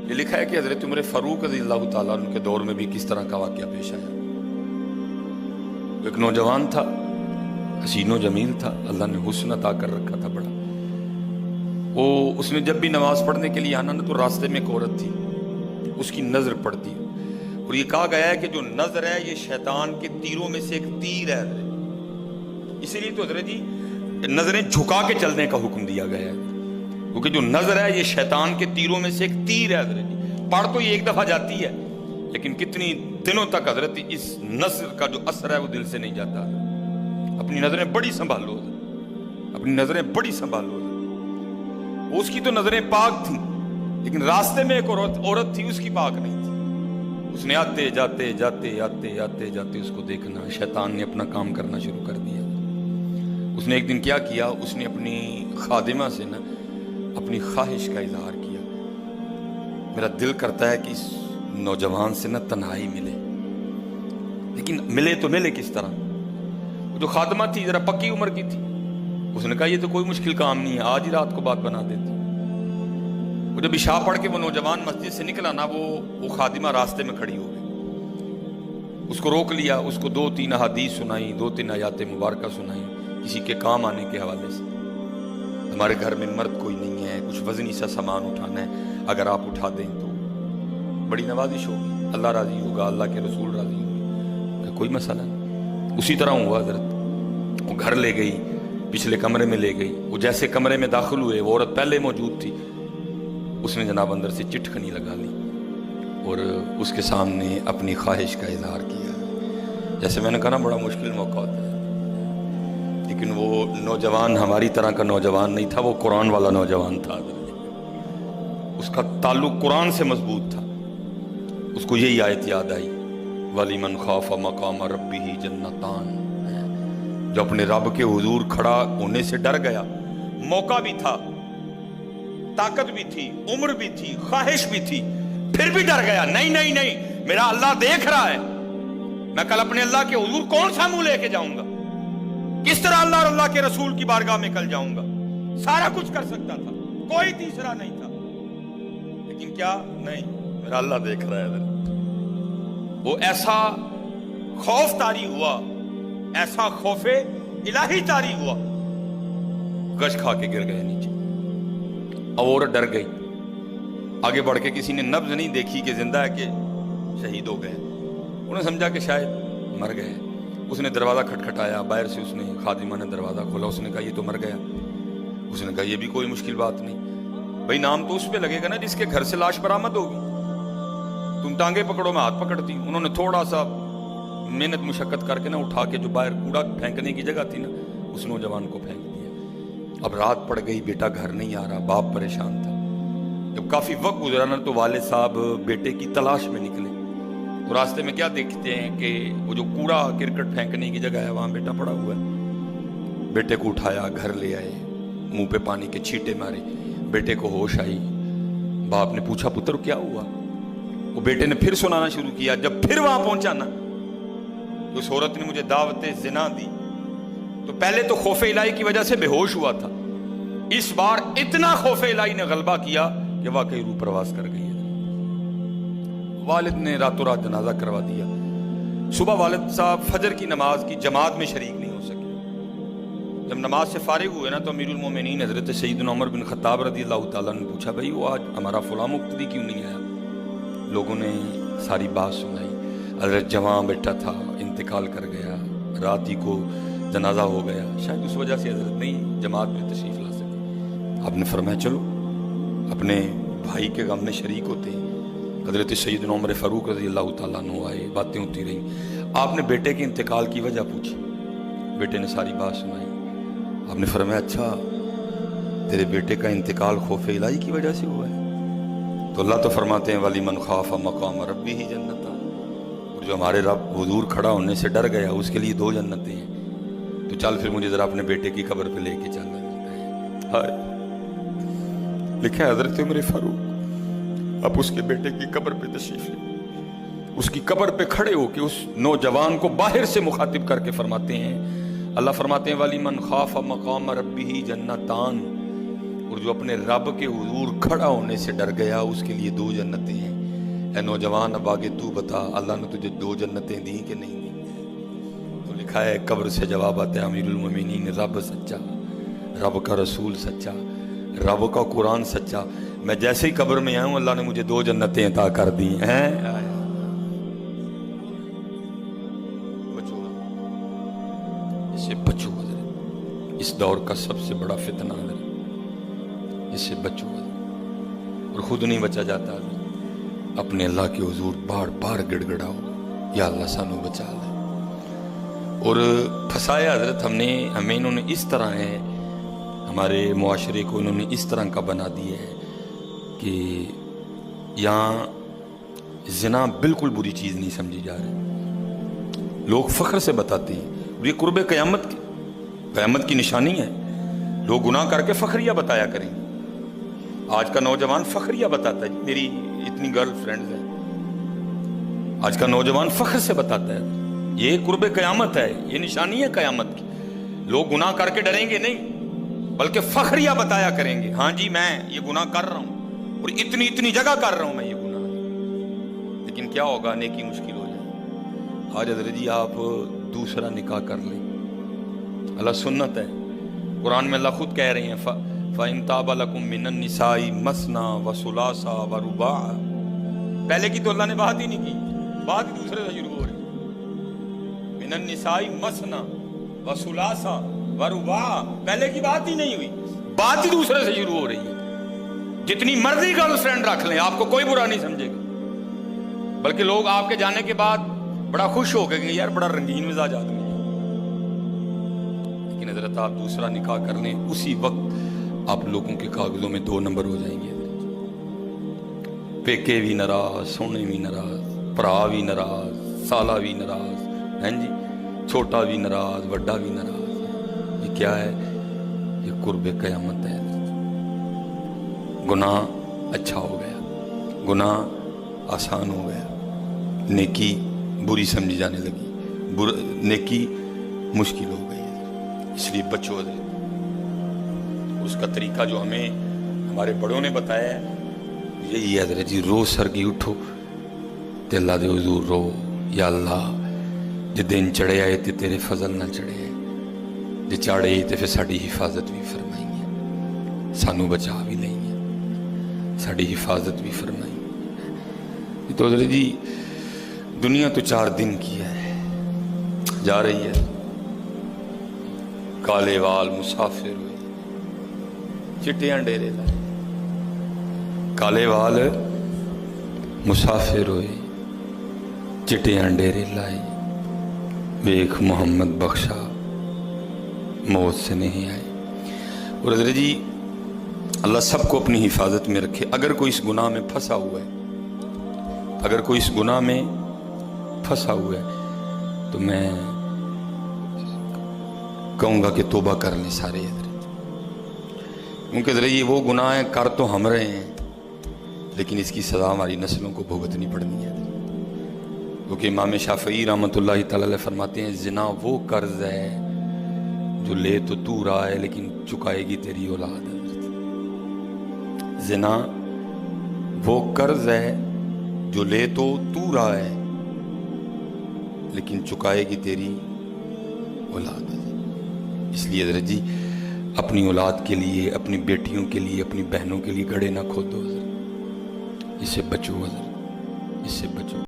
یہ لکھا ہے کہ حضرت عمر فاروق رضی اللہ تعالیٰ عنہ کے دور میں بھی کس طرح کا واقعہ پیش آیا۔ ایک نوجوان تھا، حسین و جمیل تھا، اللہ نے حسن عطا کر رکھا تھا بڑا۔ اس نے جب بھی نماز پڑھنے کے لیے آنا نا تو راستے میں ایک عورت تھی، اس کی نظر پڑتی، اور یہ کہا گیا ہے کہ جو نظر ہے یہ شیطان کے تیروں میں سے ایک تیر ہے حضرت۔ اسی لیے تو حضرت جی نظریں جھکا کے چلنے کا حکم دیا گیا ہے، کیونکہ جو نظر ہے یہ شیطان کے تیروں میں سے ایک تیر ہے حضرت جی۔ پڑھ تو یہ ایک دفعہ جاتی ہے لیکن کتنی دنوں تک حضرت اس نظر کا جو اثر ہے وہ دل سے نہیں جاتا۔ اپنی نظریں بڑی سنبھالو، اپنی نظریں بڑی سنبھالو۔ اس کی تو نظریں پاک تھیں لیکن راستے میں ایک عورت تھی، اس کی پاک نہیں تھی۔ اس نے آتے جاتے جاتے آتے آتے جاتے اس کو دیکھنا، شیطان نے اپنا کام کرنا شروع کر دیا۔ اس نے ایک دن کیا کیا، اس نے اپنی خادمہ سے نا اپنی خواہش کا اظہار کیا، میرا دل کرتا ہے کہ اس نوجوان سے نا تنہائی ملے، لیکن ملے تو ملے کس طرح؟ وہ جو خادمہ تھی ذرا پکی عمر کی تھی، اس نے کہا یہ تو کوئی مشکل کام نہیں ہے، آج ہی رات کو بات بنا دیتی۔ وہ جب عشاء پڑھ کے وہ نوجوان مسجد سے نکلا نا، وہ خادمہ راستے میں کھڑی ہو گئی۔ اس کو روک لیا، اس کو 2-3 احادیث سنائی، 2-3 آیات مبارکہ سنائی کسی کے کام آنے کے حوالے سے۔ ہمارے گھر میں مرد کوئی نہیں ہے، کچھ وزنی سا سامان اٹھانا ہے، اگر آپ اٹھا دیں تو بڑی نوازش ہوگی، اللہ راضی ہوگا، اللہ کے رسول راضی ہوگا، کوئی مسئلہ نہیں۔ اسی طرح ہوا حضرت، وہ گھر لے گئی، پچھلے کمرے میں لے گئی۔ وہ جیسے کمرے میں داخل ہوئے، وہ عورت پہلے موجود تھی، اس نے جناب اندر سے چٹکنی لگا لی اور اس کے سامنے اپنی خواہش کا اظہار کیا۔ جیسے میں نے کہا نا بڑا مشکل موقع ہوتا ہے، لیکن وہ نوجوان ہماری طرح کا نوجوان نہیں تھا، وہ قرآن والا نوجوان تھا، اس کا تعلق قرآن سے مضبوط تھا۔ اس کو یہی آیت یاد آئی، وَلِمَنْ خَافَ مَقَامَ رَبِّهِ جَنَّتَانِ، جو اپنے رب کے حضور کھڑا ہونے سے ڈر گیا، موقع بھی تھا، طاقت بھی تھی، عمر بھی تھی، خواہش بھی تھی، پھر بھی ڈر گیا، نہیں نہیں نہیں میرا اللہ دیکھ رہا ہے، میں کل اپنے اللہ کے حضور کون سا منہ لے کے جاؤں گا، کس طرح اللہ اور اللہ کے رسول کی بارگاہ میں کل جاؤں گا۔ سارا کچھ کر سکتا تھا، کوئی تیسرا نہیں تھا، لیکن کیا نہیں، میرا اللہ دیکھ رہا ہے۔ وہ ایسا خوف طاری ہوا، ایسا خوف الہی طاری ہوا، گش کھا کے گر گئے نیچے۔ اب عورت ڈر گئی، آگے بڑھ کے کسی نے نبض نہیں دیکھی کہ زندہ ہے کہ شہید ہو گئے، انہوں نے سمجھا کہ شاید مر گئے۔ اس نے دروازہ کھٹکھٹایا، باہر سے اس نے خادمہ نے دروازہ کھولا، اس نے کہا یہ تو مر گیا۔ اس نے کہا یہ بھی کوئی مشکل بات نہیں، بھائی نام تو اس پہ لگے گا نا جس کے گھر سے لاش برآمد ہوگی، تم ٹانگیں پکڑو میں ہاتھ پکڑتی۔ انہوں نے تھوڑا سا محنت مشقت کر کے نا اٹھا کے جو باہر کوڑا پھینکنے کی جگہ تھی نا، اس نوجوان کو پھینک دیا۔ اب رات پڑ گئی، بیٹا گھر نہیں آ رہا، باپ پریشان تھا۔ جب کافی وقت گزرا نا تو والد صاحب بیٹے کی تلاش میں نکلے، تو راستے میں کیا دیکھتے ہیں کہ وہ جو کوڑا کرکٹ پھینکنے کی جگہ ہے وہاں بیٹا پڑا ہوا ہے۔ بیٹے کو اٹھایا، گھر لے آئے، منہ پہ پانی کے چھینٹے مارے، بیٹے کو ہوش آئی۔ باپ نے پوچھا پتر کیا ہوا؟ وہ بیٹے نے پھر سنانا شروع کیا۔ جب پھر وہاں پہنچا نا، اس عورت نے مجھے دعوت زنا دی، تو پہلے تو خوف الہی کی وجہ سے بے ہوش ہوا تھا، اس بار اتنا خوف الہی نے غلبہ کیا کہ واقعی روح پرواز کر گئی ہے۔ والد نے راتوں رات جنازہ کروا دیا۔ صبح والد صاحب فجر کی نماز کی جماعت میں شریک نہیں ہو سکے۔ جب نماز سے فارغ ہوئے نا تو امیر المومنین حضرت سیدنا عمر بن خطاب رضی اللہ تعالیٰ نے پوچھا بھائی وہ آج ہمارا فلاں مقتدی کیوں نہیں آیا؟ لوگوں نے ساری بات سنائی، حضرت جوان بیٹا تھا، انتقال کر گیا، رات ہی کو جنازہ ہو گیا، شاید اس وجہ سے حضرت نہیں جماعت میں تشریف لا سکے۔ آپ نے فرمایا چلو اپنے بھائی کے غم میں شریک ہوتے ہیں۔ حضرت سیدنا عمر فاروق رضی اللہ تعالیٰ عنہ آئے، باتیں ہوتی رہیں۔ آپ نے بیٹے کے انتقال کی وجہ پوچھی، بیٹے نے ساری بات سنائی۔ آپ نے فرمایا اچھا تیرے بیٹے کا انتقال خوف الہی کی وجہ سے ہوا ہے؟ تو اللہ تو فرماتے ہیں وَلِمَنْ خَافَ مَقَامَ رَبِّهِ جَنَّتَانِ، اور جو ہمارے رب حضور کھڑا ہونے سے ڈر گیا اس کے لیے 2 جنتیں ہیں۔ تو چل پھر مجھے ذرا اپنے بیٹے کی قبر پہ لے کے چلنا ہے۔ لکھا ہے حضرت عمر فاروق اب اس کے بیٹے کی قبر پہ تشریف لے، اس کی قبر پہ کھڑے ہو کے اس نوجوان کو باہر سے مخاطب کر کے فرماتے ہیں، اللہ فرماتے ہیں وَلِمَنْ خَافَ مَقَامَ رَبِّهِ جَنَّتَانِ، اور جو اپنے رب کے حضور کھڑا ہونے سے ڈر گیا اس کے لیے 2 جنتیں ہیں۔ اے نوجوان اب آگے تو بتا، اللہ نے تجھے 2 جنتیں دی کہ نہیں دی؟ تو لکھا ہے قبر سے جواب آتا ہے امیر المومنین، رب سچا، رب کا رسول سچا، رب کا قرآن سچا، میں جیسے ہی قبر میں آیا ہوں اللہ نے مجھے 2 جنتیں عطا کر دی ہیں۔ بچو اس سے بچو، اس دور کا سب سے بڑا فتنہ ہے، اس سے بچو، اور خود نہیں بچا جاتا، اپنے اللہ کے حضور بار بار گڑ گڑاؤ، یا اللہ سانو بچا لے۔ اور پھنسایا حضرت ہمیں انہوں نے اس طرح ہے، ہمارے معاشرے کو انہوں نے اس طرح کا بنا دیا ہے کہ یہاں زنا بالکل بری چیز نہیں سمجھی جا رہی، لوگ فخر سے بتاتے ہیں، اور یہ قرب قیامت کی نشانی ہے، لوگ گناہ کر کے فخریہ بتایا کریں۔ آج کا نوجوان فخریہ بتاتا ہے، میری اتنی گرل فرینڈز ہیں، آج کا نوجوان فخر سے بتاتا ہے، یہ قرب قیامت ہے، یہ نشانی ہے قیامت کی، لوگ گناہ کر کے ڈریں گے نہیں بلکہ فخریہ بتایا کریں گے، ہاں جی میں یہ گناہ کر رہا ہوں اور اتنی جگہ کر رہا ہوں میں یہ گناہ، لیکن کیا ہوگا، نیکی مشکل ہو جائے۔ آج حضرت جی آپ دوسرا نکاح کر لیں، اللہ سنت ہے، قرآن میں اللہ خود کہہ رہے ہیں فَإِن طَابَ لَكُم مِّنَ النِّسَاءِ مَثْنَىٰ وَثُلَاثَ وَرُبَاعَ، پہلے کی تو اللہ نے بات ہی نہیں کی، بات ہی دوسرے سے شروع ہو رہی ہے، مِّنَ النِّسَاءِ مَثْنَىٰ وَثُلَاثَ وَرُبَاعَ، پہلے کی بات ہی نہیں ہوئی، بات ہی دوسرے سے شروع ہو رہی ہے۔ جتنی مرضی گرل فرینڈ رکھ لیں آپ کو کوئی برا نہیں سمجھے گا، بلکہ لوگ آپ کے جانے کے بعد بڑا خوش ہو گئے کہ یار بڑا رنگین مزاج آدمی ہے، لیکن حضرت آپ دوسرا نکاح کر لیں اسی وقت آپ لوگوں کے کاغذوں میں 2 نمبر ہو جائیں گے، پیکے بھی ناراض، سونے بھی ناراض، پرا بھی ناراض، سالہ بھی ناراض، ہیں جی، چھوٹا بھی ناراض، بڑا بھی ناراض۔ یہ کیا ہے؟ یہ قرب قیامت ہے۔ گناہ اچھا ہو گیا، گناہ آسان ہو گیا، نیکی بری سمجھی جانے لگی، نیکی مشکل ہو گئی، اس لیے بچو حضرت۔ اس کا طریقہ جو ہمیں ہمارے بڑوں نے بتایا ہے یہی ہے حضرت جی، روز سرگی اٹھو تے اللہ دے حضور رو، یا اللہ جے دن چڑھے آئے تے تیرے فضل نہ چڑھے آئے، جے چاڑے تے پھر ساڑی حفاظت بھی فرمائیں گے، سانو بچا بھی لیں گے، ساڑی حفاظت بھی فرمائیں گے۔ تو حضرت جی دنیا تو 4 دن کی ہے، جا رہی ہے، کالے وال مسافر ہوئے، چٹیاں ڈیرے لائے، کالے وال مسافر ہوئے، چٹیاں ڈیرے لائے، ویکھ محمد بخشا موت سے نہیں آئے۔ اور حضرت جی اللہ سب کو اپنی حفاظت میں رکھے۔ اگر کوئی اس گناہ میں پھنسا ہوا ہے، اگر کوئی اس گناہ میں پھنسا ہوا ہے تو میں کہوں گا کہ توبہ کر لیں سارے حضرت، کیونکہ حضرت یہ وہ گناہ ہیں کر تو ہم رہے ہیں لیکن اس کی سزا ہماری نسلوں کو بھگتنی پڑنی ہے، کیونکہ امام شافعی رحمۃ اللہ تعالی علیہ فرماتے ہیں زنا وہ قرض ہے جو لے تو رہا ہے لیکن چکائے گی تیری اولاد۔ زنا وہ قرض ہے جو لے تو رہا ہے لیکن چکائے گی تیری اولاد۔ اس لیے حضرت جی اپنی اولاد کے لیے، اپنی بیٹیوں کے لیے، اپنی بہنوں کے لیے گڑھے نہ کھودو حضرت، اس سے بچو حضرت، اس سے بچو۔